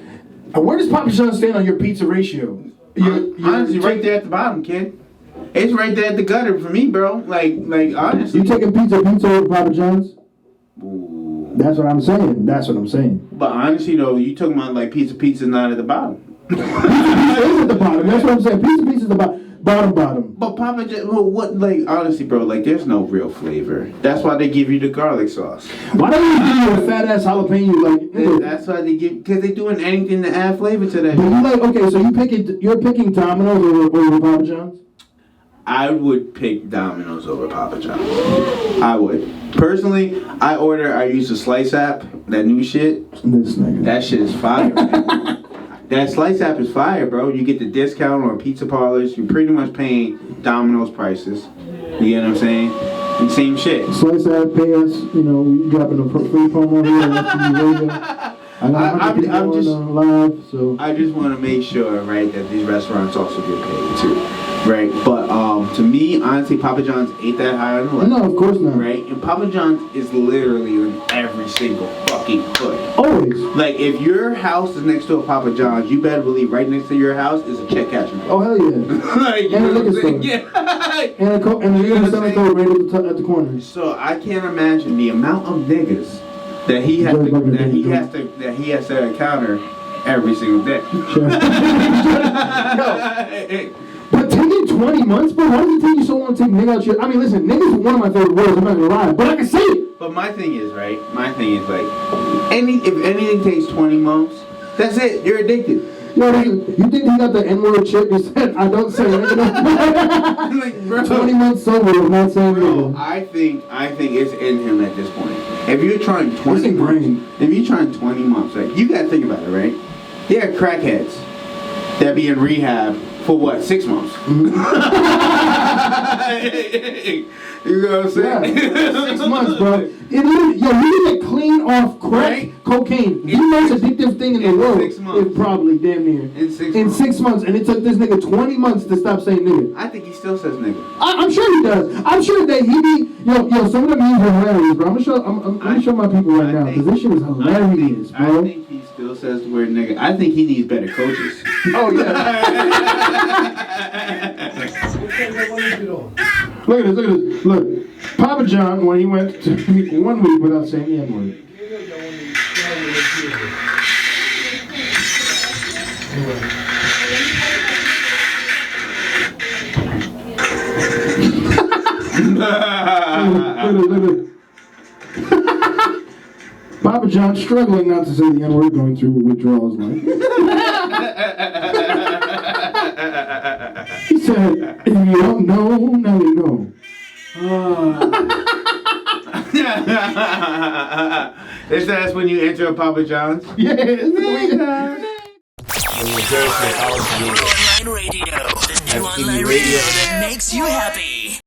where does Papa John's stand on your pizza ratio? Honestly, right there at the bottom, kid. It's right there at the gutter for me, bro. Like honestly. You taking pizza over Papa John's? Ooh. That's what I'm saying. But honestly, though, you talking about, like, pizza not at the bottom. Pizza is at the bottom. That's what I'm saying. Pizza is the bottom. Bottom. But Papa John, what, like, honestly, bro, like, there's no real flavor. That's why they give you the garlic sauce. Why don't you give you a fat ass jalapeno? Like, that's why they give, because they're doing anything to add flavor to that. But you like, okay, so you're picking Domino's over Papa John's? I would pick Domino's over Papa John's. I would. Personally, I use the Slice app, that new shit. This nigga. That shit is fire, man. That Slice app is fire, bro. You get the discount on pizza parlors. You're pretty much paying Domino's prices. You get what I'm saying? And same shit. Slice app, pay us. We dropping a free promo here. I'm just live, so I just want to make sure, right, that these restaurants also get paid too. right? But to me, honestly, Papa John's ain't that high on the list. No, of course not. Right? And Papa John's is literally in every single fucking hood. Always. Like, if your house is next to a Papa John's, you better believe right next to your house is a check cashing. Oh, hell yeah. Like, and a liquor store. Yeah. And the liquor selling code right at the corner. So I can't imagine the amount of niggas that he has to encounter every single day. Sure. But taking 20 months, bro? Why does it take you so long to take nigga out your... I mean, listen, nigga is one of my favorite words. I'm not gonna lie, but I can say it. But my thing is, right? My thing is like, if anything takes 20 months, that's it. You're addicted. Yo, you think he got the N-word chip? He said, I don't say it. Like, bro, 20 months sober, I'm not saying bro, nigga. I think it's in him at this point. If you're trying 20 months, like, you gotta think about it, right? There are crackheads that be in rehab for what, 6 months? Mm-hmm. You know what I'm saying? Yeah. 6 months, bro. You need to clean off crack, right? Cocaine. The most addictive thing in the world. 6 months. It's probably damn near. In 6 months. And it took this nigga 20 months to stop saying nigga. I think he still says nigga. I'm sure he does. I'm sure that he be... Yo, some of the memes are hilarious, bro. I'm gonna show my people right now, because this shit is hilarious, bro. I think he still says the word nigga. I think he needs better coaches. Oh, yeah. Look at this. Look. Papa John, when he went to 1 week without saying the N-word. Look. Papa John struggling not to say the N-word, going through withdrawals like. He said, if you don't know, now you know. That's when you enter a Papa John's? Yes. Online radio, the new online radio that makes you happy.